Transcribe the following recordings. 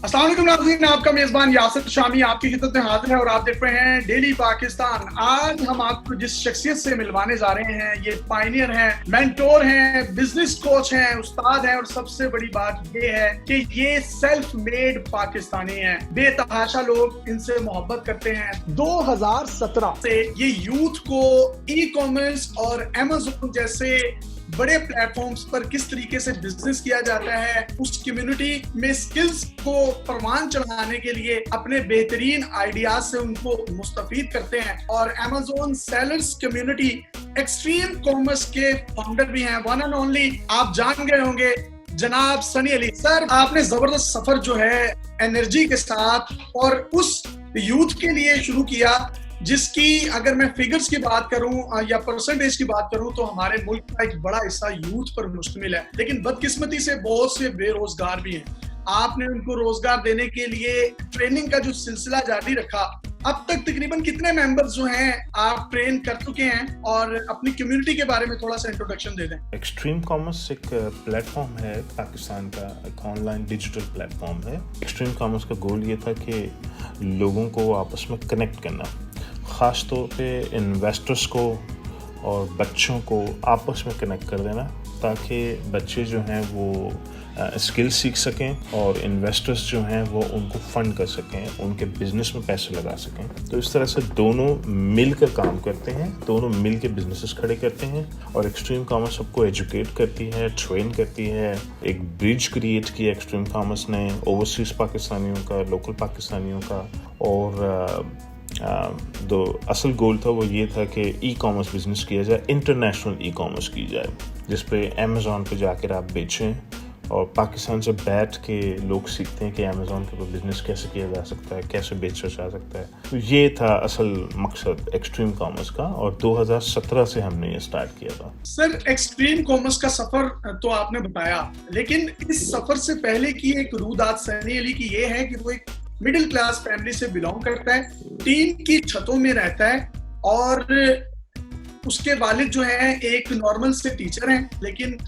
अस्सलाम वालेकुम नाज़रीन, आपका मेज़बान यासिर शामी आपकी खिदमत में हाजिर है और आप देख रहे हैं डेली पाकिस्तान। आज हम आपको जिस शख्सियत से मिलवाने जा रहे हैं, ये पायनियर हैं, मेंटोर हैं, बिजनेस कोच हैं, उस्ताद हैं और सबसे बड़ी बात ये है कि ये सेल्फ मेड पाकिस्तानी हैं। बेतहाशा लोग इनसे मोहब्बत करते हैं। 2017 से ये यूथ को ई कॉमर्स और अमेज़न जैसे बड़े प्लेटफॉर्म्स पर किस तरीके से बिजनेस किया जाता है, उस कम्युनिटी में स्किल्स को परवान चढ़ाने के लिए अपने बेहतरीन आइडियाज से उनको मुस्तफीद करते हैं। और Amazon sellers community extreme commerce के फाउंडर भी हैं, वन एंड ओनली आप जान गए होंगे जनाब सनी अली। सर, आपने जबरदस्त सफर जो है एनर्जी के साथ और उस यूथ के लिए शुरू किया जिसकी अगर मैं फिगर्स की बात करूं या परसेंटेज की बात करूं तो हमारे मुल्क का एक बड़ा हिस्सा यूथ पर मुश्तमिल है, लेकिन बदकिस्मती से बहुत से बेरोजगार भी हैं। आपने उनको रोजगार देने के लिए ट्रेनिंग का जो सिलसिला जारी रखा, अब तक तकरीबन कितने मेंबर्स जो हैं आप ट्रेन कर चुके हैं, और अपनी कम्युनिटी के बारे में थोड़ा सा इंट्रोडक्शन दे दें। एक्सट्रीम कॉमर्स एक प्लेटफॉर्म है पाकिस्तान का, एक ऑनलाइन डिजिटल प्लेटफॉर्म है। एक्सट्रीम कॉमर्स का गोल ये था कि लोगों को आपस में कनेक्ट करना, ख़ास तौर पे इन्वेस्टर्स को और बच्चों को आपस में कनेक्ट कर देना, ताकि बच्चे जो हैं वो स्किल सीख सकें और इन्वेस्टर्स जो हैं वो उनको फंड कर सकें, उनके बिजनेस में पैसे लगा सकें। तो इस तरह से दोनों मिल कर काम करते हैं, दोनों मिल के बिजनेसेस खड़े करते हैं। और एक्सट्रीम कॉमर्स सबको एजुकेट करती है, ट्रेन करती है। एक ब्रिज क्रिएट किया एक्सट्रीम कॉमर्स ने ओवरसीज पाकिस्तानियों का, लोकल पाकिस्तानियों का। और जो असल गोल था वो ये था कि ई कॉमर्स बिजनेस किया जाए, इंटरनेशनल ई कॉमर्स की जाए, जिस पे अमेज़ॉन पे जाकर आप बेचें और पाकिस्तान से बैठ के लोग सीखते हैं कि अमेज़ॉन के ऊपर बिजनेस कैसे किया जा सकता है, कैसे बेचा जा सकता है। तो ये था असल मकसद एक्सट्रीम कॉमर्स का, और 2017 से हमने ये स्टार्ट किया था। सर, एक्सट्रीम कॉमर्स का सफर तो आपने बताया, लेकिन इस सफर से पहले की एक रूदात सनी अली की ये है कि वो एक मिडिल क्लास फैमिली से बिलोंग करता है, टीन की छतों में रहता है, और उसके वालिद जो है एक नॉर्मल से टीचर हैं, लेकिन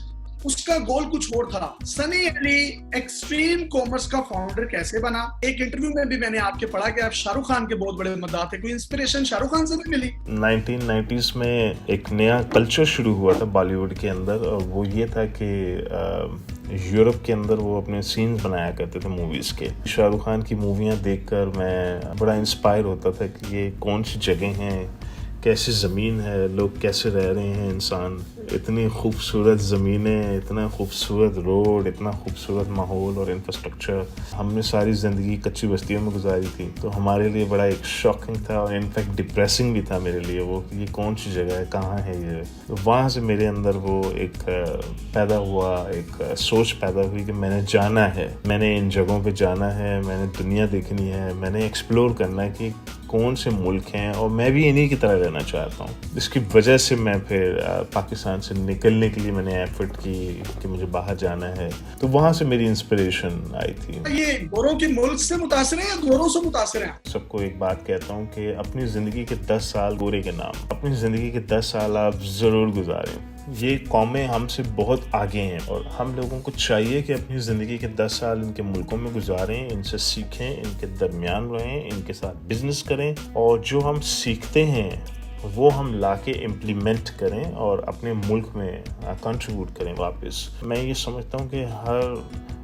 उसका गोल कुछ और था। सनी अली एक्सट्रीम कॉमर्स का फाउंडर कैसे बना? एक इंटरव्यू में भी मैंने आपके पढ़ा कि आप शाहरुख खान के बहुत बड़े मददार थे। कोई इंस्पिरेशन शाहरुख खान से भी मिली? 1990s में एक नया कल्चर शुरू हुआ था बॉलीवुड के अंदर, और वो ये था कि यूरोप के अंदर वो अपने सीन्स बनाया करते थे मूवीज़ के। शाहरुख खान की मूवियाँ देखकर मैं बड़ा इंस्पायर होता था कि ये कौन सी जगह हैं, कैसी ज़मीन है, लोग कैसे रह रहे हैं, इंसान, इतनी खूबसूरत ज़मीनें, इतना खूबसूरत रोड, इतना खूबसूरत माहौल और इंफ्रास्ट्रक्चर। हमने सारी ज़िंदगी कच्ची बस्तियों में गुजारी थी, तो हमारे लिए बड़ा एक शॉकिंग था और इनफैक्ट डिप्रेसिंग भी था मेरे लिए वो, कि ये कौन सी जगह है, कहाँ है ये। तो वहाँ से मेरे अंदर वो एक पैदा हुआ, एक सोच पैदा हुई कि मैंने जाना है, मैंने इन जगहों पर जाना है, मैंने दुनिया देखनी है, मैंने एक्सप्लोर करना है कि कौन से मुल्क हैं, और मैं भी इन्हीं की तरह रहना चाहता हूँ। इसकी वजह से मैं फिर पाकिस्तान से निकलने के लिए मैंने एफर्ट की कि मुझे बाहर जाना है। तो वहाँ से मेरी इंस्पिरेशन आई थी। ये गोरों के मुल्क से मुतासिर हैं या गोरों से मुतासिर हैं? सबको एक बात कहता हूँ कि अपनी ज़िंदगी के 10 साल गोरे के नाम, अपनी ज़िंदगी के 10 साल आप ज़रूर गुजारें। ये कौमें हमसे बहुत आगे हैं, और हम लोगों को चाहिए कि अपनी ज़िंदगी के 10 साल इनके मुल्कों में गुजारें, इनसे सीखें, इनके दरमियान रहें, इनके साथ बिजनेस करें, और जो हम सीखते हैं वो हम लाके इम्प्लीमेंट करें और अपने मुल्क में कंट्रीब्यूट करें वापस। मैं ये समझता हूँ कि हर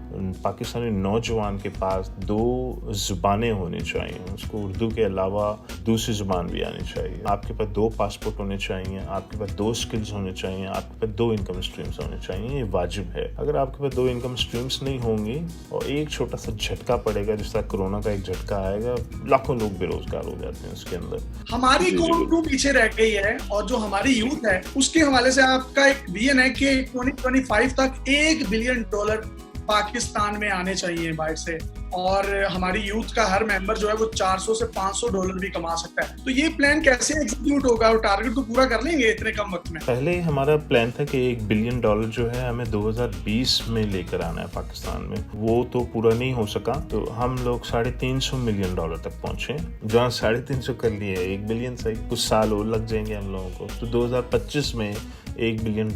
पाकिस्तानी नौजवान के पास 2 ज़ुबानें होनी चाहिए, उसको उर्दू के अलावा दूसरी ज़ुबान भी आनी चाहिए। आपके पास 2 पासपोर्ट होने चाहिए, आपके पास 2 स्किल्स होने चाहिए, आपके पास 2 इनकम स्ट्रीम्स होने चाहिए। ये वाजिब है। अगर आपके पास 2 इनकम स्ट्रीम्स नहीं होंगी और एक छोटा सा झटका पड़ेगा, जिस तरह कोरोना का एक झटका आएगा, लाखों लोग बेरोजगार हो जाते हैं उसके अंदर। हमारी कौम क्यों पीछे रह गई है, और जो हमारी यूथ है उसके हवाले से आपका एक विजन है कि 2025 तक $1 बिलियन पाकिस्तान में आने चाहिए बाहर से, और हमारी यूथ का हर मेंबर जो है वो $400 से $500 भी कमा सकता है। तो ये प्लान कैसे एग्जीक्यूट होगा, और टारगेट को पूरा कर लेंगे इतने कम वक्त में? पहले हमारा प्लान था कि $1 बिलियन जो है हमें 2020 में लेकर आना है पाकिस्तान में। वो तो पूरा नहीं हो सका, तो हम लोग $350 मिलियन तक पहुंचे। जहाँ 350 कर लिए, $1 बिलियन से कुछ साल और लग जाएंगे हम लोगों को। तो 2025 में $1 billion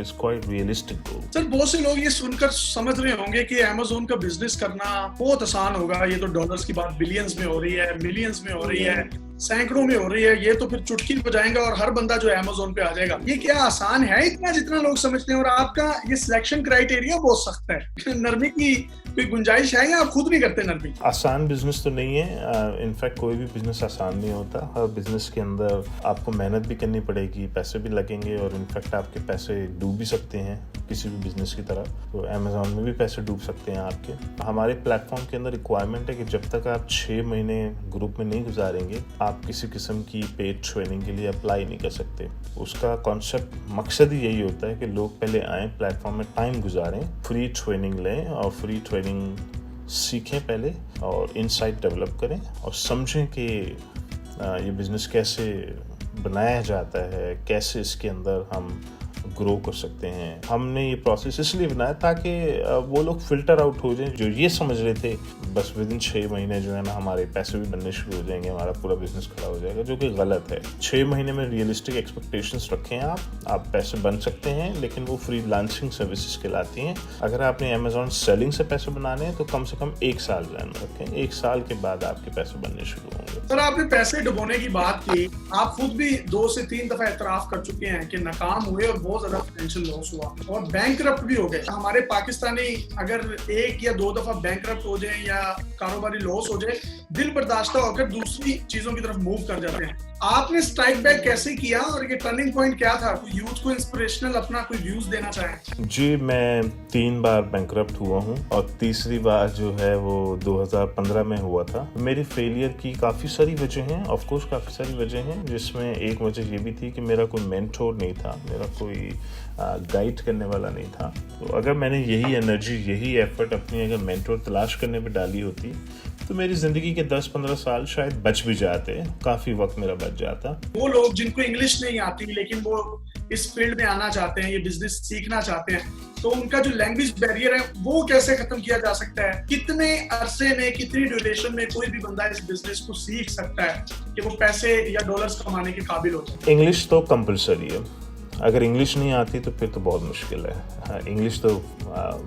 is quite realistic goal. Sir बहुत से लोग ये सुनकर समझ रहे होंगे कि अमेज़न का बिजनेस करना बहुत आसान होगा, ये तो डॉलर्स की बात बिलियंस में हो रही है, मिलियंस में हो रही है, सैकड़ों में हो रही है, ये तो फिर चुटकी बजाएंगे और हर बंदा जो है अमेज़न पे आ जाएगा। ये क्या आसान है इतना जितना लोग समझते हैं? और आपका ये सिलेक्शन क्राइटेरिया बहुत सख्त है, नरमी की कोई गुंजाइश है या आप खुद नहीं करते नरमी? आसान बिजनेस तो नहीं है, इनफैक्ट कोई भी बिजनेस आसान नहीं होता। हर बिजनेस के अंदर आपको मेहनत भी करनी पड़ेगी, पैसे भी लगेंगे और इनफैक्ट आपके पैसे डूब भी सकते हैं किसी भी बिजनेस की तरह। तो अमेज़न में भी पैसे डूब सकते हैं आपके। हमारे प्लेटफॉर्म के अंदर रिक्वायरमेंट है कि जब तक आप 6 महीने ग्रुप में नहीं गुजारेंगे, आप किसी किस्म की पेड ट्रेनिंग के लिए अप्लाई नहीं कर सकते। उसका कॉन्सेप्ट मकसद ही यही होता है कि लोग पहले आएँ, प्लेटफॉर्म में टाइम गुजारें, फ्री ट्रेनिंग लें और फ्री ट्रेनिंग सीखें पहले और इनसाइट डेवलप करें और समझें कि ये बिज़नेस कैसे बनाया जाता है, कैसे इसके अंदर हम ग्रो कर सकते हैं। हमने ये प्रोसेस इसलिए बनाया ताकि वो लोग फिल्टर आउट हो जाएं जो ये समझ रहे थे बस विदिन 6 महीने जो है ना हमारे पैसे भी बनने शुरू हो जाएंगे, हमारा पूरा बिजनेस खड़ा हो जाएगा, जो कि गलत है। 6 महीने में रियलिस्टिक एक्सपेक्टेशंस रखें आप पैसे बन सकते हैं, लेकिन वो फ्रीलांसिंग सर्विसेज कहलाती हैं। अगर आपने अमेज़न सेलिंग से पैसे बनाने हैं तो कम से कम 1 साल ध्यान में रखें, 1 साल के बाद आपके पैसे बनने शुरू होंगे। सर आपने पैसे डुबोने की बात की, आप खुद भी 2 से 3 दफा एतराफ कर चुके हैं कि नाकाम हुए और बहुत ज्यादा फाइनेंशियल लॉस हुआ और बैंकरप्ट भी हो गए। हमारे पाकिस्तानी अगर 1 या 2 दफा बैंकरप्ट हो जाए या कारोबारी लॉस हो जाए, दिल बर्दाश्त होकर दूसरी चीजों की तरफ मूव कर जाते हैं। आपने स्ट्राइक बैक कैसे किया और ये टर्निंग पॉइंट क्या था? कोई यूथ को इंस्पिरेशनल अपना कोई व्यूज देना चाहें? जी, मैं 3 बार बैंकरप्ट हुआ हूँ और तीसरी बार जो है वो 2015 में हुआ था। मेरी फेलियर की काफ़ी सारी वजह हैं, ऑफ कोर्स काफ़ी सारी वजह हैं, जिसमें एक वजह ये भी थी कि मेरा कोई मेंटोर नहीं था, मेरा कोई गाइड करने वाला नहीं था। तो अगर मैंने यही एनर्जी, यही एफर्ट अपनी अगर मेंटोर तलाश करने पे डाली होती तो मेरी ज़िंदगी के 10-15 साल शायद बच भी जाते, काफ़ी वक्त मेरा बच जाता। वो लोग जिनको इंग्लिश नहीं आती लेकिन वो इस फील्ड में आना चाहते हैं, ये बिजनेस सीखना चाहते हैं, तो उनका जो लैंग्वेज बैरियर है वो कैसे खत्म किया जा सकता है? कितने अरसे में, कितनी ड्यूरेशन में कोई भी बंदा इस बिजनेस को सीख सकता है कि वो पैसे या डॉलर्स कमाने के काबिल हो जाए? इंग्लिश तो कंपलसरी है, अगर इंग्लिश नहीं आती तो फिर तो बहुत मुश्किल है। हाँ, इंग्लिश तो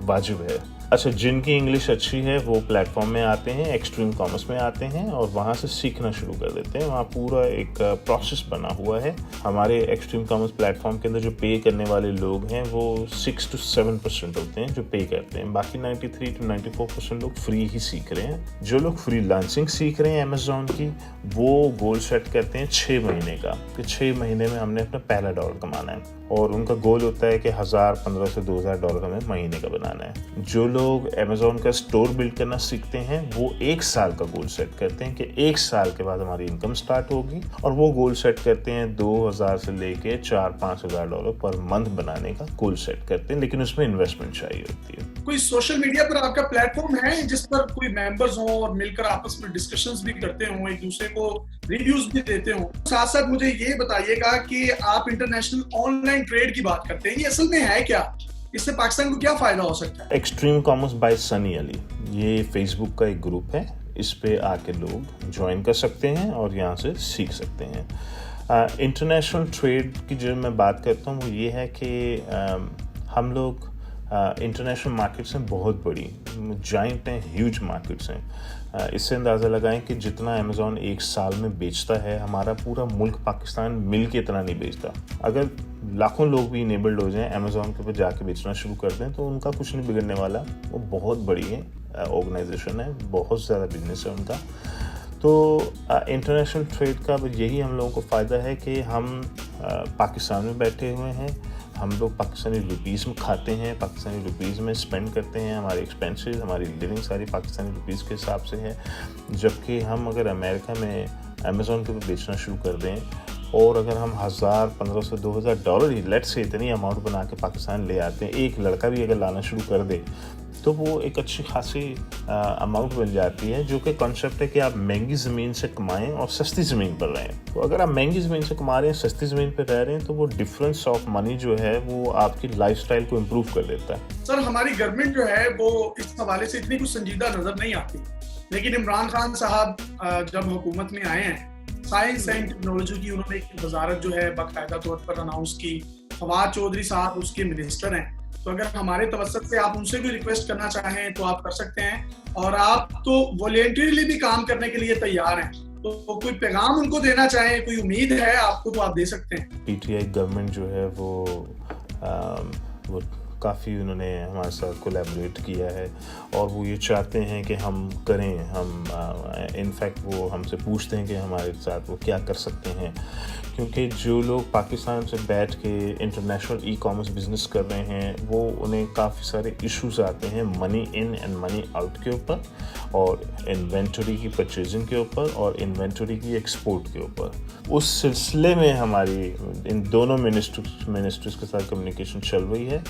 वाजिब है। अच्छा, जिनकी इंग्लिश अच्छी है वो प्लेटफॉर्म में आते हैं, एक्सट्रीम कॉमर्स में आते हैं और वहाँ से सीखना शुरू कर देते हैं। वहाँ पूरा एक प्रोसेस बना हुआ है। हमारे एक्सट्रीम कॉमर्स प्लेटफॉर्म के अंदर जो पे करने वाले लोग हैं वो 6 to 7% होते हैं जो पे करते हैं, बाकी 93 to 94% लोग फ्री ही सीख रहे हैं। जो लोग फ्रीलांसिंग सीख रहे हैं अमेज़न की, वो गोल सेट करते हैं 6 महीने का कि 6 महीने में हमने अपना पहला डॉलर कमाना है और उनका गोल होता है कि 1000, 1500 से 2000 डॉलर हमें महीने का बनाना है। जो लोग अमेज़न का स्टोर बिल्ड करना सीखते हैं वो 1 साल का गोल सेट करते हैं कि 1 साल के बाद हमारी इनकम स्टार्ट होगी और वो गोल सेट करते हैं 2000 से लेके 4-5 हज़ार डॉलर पर मंथ बनाने का गोल सेट करते हैं, लेकिन उसमें इन्वेस्टमेंट चाहिए होती है। कोई सोशल मीडिया पर आपका प्लेटफॉर्म है जिस पर कोई मेंबर्स हों और मिलकर आपस में डिस्कशंस भी करते हों, एक दूसरे को रिव्यूज भी देते हों? साथ साथ मुझे ये बताइएगा कि आप इंटरनेशनल ऑनलाइन ट्रेड की बात करते हैं, ये असल में है क्या? इससे पाकिस्तान को क्या फायदा हो सकता है? Extreme commerce by Sunny Ali, ये फेसबुक का एक ग्रुप है, इस पे आके लोग ज्वाइन कर सकते हैं और यहाँ से सीख सकते हैं। इंटरनेशनल ट्रेड की जो मैं बात करता हूँ वो ये है कि हम लोग इंटरनेशनल मार्केट्स हैं बहुत बड़ी, जाइंट हैं, ह्यूज मार्केट्स हैं। इससे अंदाज़ा लगाएं कि जितना अमेज़न 1 साल में बेचता है, हमारा पूरा मुल्क पाकिस्तान मिल के इतना नहीं बेचता। अगर लाखों लोग भी इनेबल्ड हो जाएं, अमेज़न के ऊपर जाके बेचना शुरू कर दें, तो उनका कुछ नहीं बिगड़ने वाला। वो बहुत बड़ी है, ऑर्गेनाइजेशन है, बहुत ज़्यादा बिजनेस है उनका। तो इंटरनेशनल ट्रेड का यही हम लोगों को फ़ायदा है कि हम पाकिस्तान में बैठे हुए हैं, हम लोग पाकिस्तानी रुपीज़ में खाते हैं, पाकिस्तानी रुपीज़ में स्पेंड करते हैं, हमारे एक्सपेंसेस, हमारी लिविंग सारी पाकिस्तानी रुपीज़ के हिसाब से है। जबकि हम अगर अमेरिका में अमेज़न के ऊपर बेचना शुरू कर दें और अगर हम 1000, 1500 से 2000 डॉलर ही लेट से इतनी अमाउंट बना के पाकिस्तान ले आते हैं, एक लड़का भी अगर लाना शुरू कर दे तो वो एक अच्छी खासी अमाउंट बन जाती है, जो कि कॉन्सेप्ट है कि आप महंगी ज़मीन से कमाएं और सस्ती ज़मीन पर रहें। तो अगर आप महंगी ज़मीन से कमा रहे हैं, सस्ती ज़मीन पर रह रहे हैं, तो वो डिफरेंस ऑफ मनी जो है वो आपकी लाइफस्टाइल को इम्प्रूव कर देता है। सर, हमारी गवर्नमेंट जो है वो इस हवाले से इतनी कुछ संजीदा नज़र नहीं आती, लेकिन इमरान खान साहब जब हुकूमत में आए हैं, साइंस एंड टेक्नोलॉजी की उन्होंने एक वजारत जो है बाकायदा तौर पर अनाउंस की, फवाद चौधरी साहब उसके मिनिस्टर हैं, तो अगर हमारे तवसत से आप उनसे भी रिक्वेस्ट करना चाहें तो आप कर सकते हैं, और आप तो वॉलेंटरीली भी काम करने के लिए तैयार हैं, तो कोई पैगाम उनको देना चाहें, कोई उम्मीद है आपको तो आप दे सकते हैं। पीटीआई गवर्नमेंट जो है वो काफ़ी उन्होंने हमारे साथ कोलैबोरेट किया है और वो ये चाहते हैं कि हम करें, हम इनफैक्ट वो हमसे पूछते हैं कि हमारे साथ वो क्या कर सकते हैं, क्योंकि जो लोग पाकिस्तान से बैठ के इंटरनेशनल ई कॉमर्स बिज़नेस कर रहे हैं वो उन्हें काफ़ी सारे इश्यूज आते हैं money in and money out के ऊपर, और इन्वेंटरी की परचेजिंग के ऊपर और इन्वेंटरी की एक्सपोर्ट के ऊपर। उस सिलसिले में हमारी इन दोनों मिनिस्ट्रीज के साथ कम्युनिकेशन चल रही है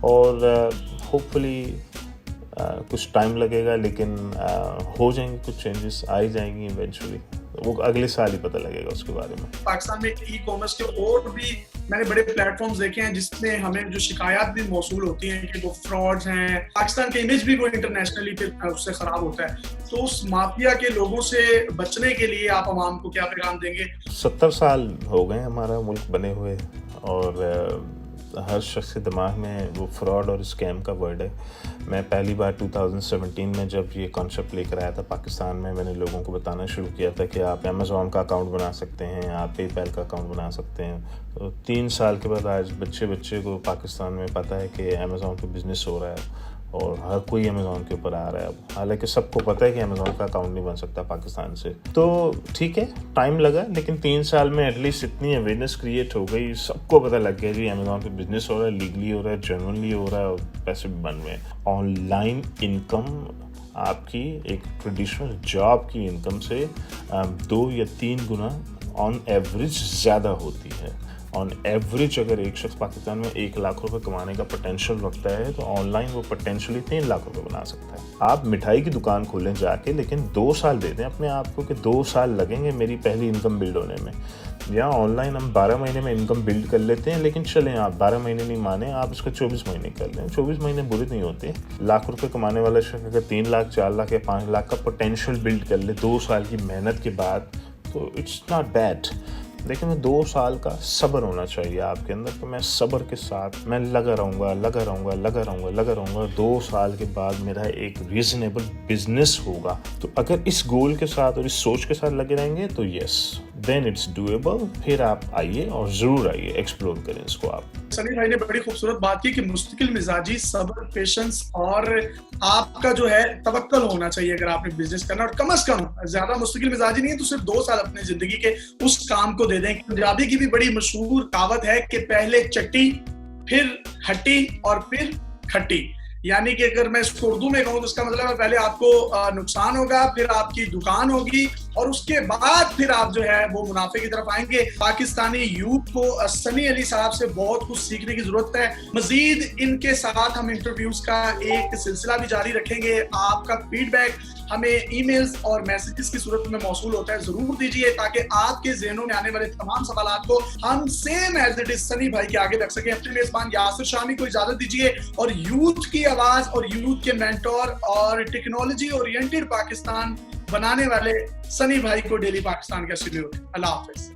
और होपफुली कुछ टाइम लगेगा, लेकिन हो जाएंगे, कुछ चेंजेस आ ही जाएंगी इवेंचुअली, वो अगले साल ही पता लगेगा उसके बारे में। पाकिस्तान में ई कॉमर्स के और भी मैंने बड़े प्लेटफॉर्म्स देखे हैं जिसमें हमें जो शिकायत भी मौसूल होती हैं कि वो फ्रॉड्स हैं, पाकिस्तान का इमेज भी वो इंटरनेशनली फिर उससे खराब होता है, तो उस माफिया के लोगों से बचने के लिए आप आवाम को क्या पैगाम देंगे? 70 साल हो गए हमारा मुल्क बने हुए और हर शख्स के दिमाग में वो फ्रॉड और स्कैम का वर्ड है। मैं पहली बार 2017 में जब ये कॉन्सेप्ट लेकर आया था पाकिस्तान में, मैंने लोगों को बताना शुरू किया था कि आप अमेज़ॉन का अकाउंट बना सकते हैं, आप पेपैल का अकाउंट बना सकते हैं। तो 3 साल के बाद आज बच्चे को पाकिस्तान में पता है कि अमेज़ॉन पे बिज़नेस हो रहा है और हर कोई अमेज़ॉन के ऊपर आ रहा है अब, हालांकि सबको पता है कि अमेज़ॉन का अकाउंट नहीं बन सकता पाकिस्तान से। तो ठीक है, टाइम लगा, लेकिन 3 साल में एटलीस्ट इतनी अवेयरनेस क्रिएट हो गई, सबको पता लग गया जी अमेज़ॉन पे बिजनेस हो रहा है, लीगली हो रहा है, जेन्युइनली हो रहा है और पैसे भी बन रहे हैं। ऑनलाइन इनकम आपकी एक ट्रेडिशनल जॉब की इनकम से 2 या 3 गुना ऑन एवरेज ज़्यादा होती है। ऑन एवरेज अगर एक शख्स पाकिस्तान में 1 लाख रुपए कमाने का पोटेंशियल रखता है तो ऑनलाइन वो पोटेंशियली 3 लाख रुपए बना सकता है। आप मिठाई की दुकान खोलें जाके, लेकिन 2 साल दे दें अपने आप को कि 2 साल लगेंगे मेरी पहली इनकम बिल्ड होने में। या ऑनलाइन हम 12 महीने में इनकम बिल्ड कर लेते हैं, लेकिन चलें आप 12 महीने नहीं माने, आप इसको 24 महीने कर लें, 24 महीने बुरे नहीं होते। लाख रुपए कमाने वाला शख्स अगर 3 लाख 4 लाख या 5 लाख का पोटेंशियल बिल्ड कर ले 2 साल की मेहनत के बाद, तो इट्स नॉट बैड। लेकिन 2 साल का सब्र होना चाहिए आपके अंदर, तो मैं सब्र के साथ मैं लगा रहूँगा 2 साल के बाद मेरा एक रीजनेबल बिजनेस होगा। तो अगर इस गोल के साथ और इस सोच के साथ लगे रहेंगे तो यस, देन इट्स डूएबल। फिर आप आइए और ज़रूर आइए, एक्सप्लोर करें इसको। आप सनी भाई ने बड़ी खूबसूरत बात की कि मुस्तकिल मिजाजी, सब्र, पेशेंस और आपका जो है तवक्कल होना चाहिए अगर आपने बिजनेस करना, और कम से कम ज्यादा मुस्तकिल मिजाजी नहीं है तो सिर्फ 2 साल अपनी जिंदगी के उस काम को दे दें। पंजाबी की भी बड़ी मशहूर कहावत है कि पहले चट्टी, फिर हट्टी और फिर खट्टी, यानी कि अगर मैं इसको उर्दू में कहूँ तो इसका मतलब है पहले आपको नुकसान होगा, फिर आपकी दुकान होगी और उसके बाद फिर आप जो है वो मुनाफे की तरफ आएंगे। पाकिस्तानी यूथ को सनी अली साहब से बहुत कुछ सीखने की जरूरत है। मजीद इनके साथ हम इंटरव्यूज का एक सिलसिला भी जारी रखेंगे। आपका फीडबैक हमें ईमेल्स और मैसेजेस की सूरत में मौसूल होता है, जरूर दीजिए ताकि आपके ज़हनों में आने वाले तमाम सवालात को हम same as it is Sunny भाई के आगे रख सकें। अपने मेजबान यासिर शामी को इजाजत दीजिए और यूथ की आवाज और यूथ के मेंटोर और टेक्नोलॉजी ओरिएंटेड पाकिस्तान बनाने वाले सनी भाई को डेली पाकिस्तान का सैल्यूट। अल्लाह हाफिज।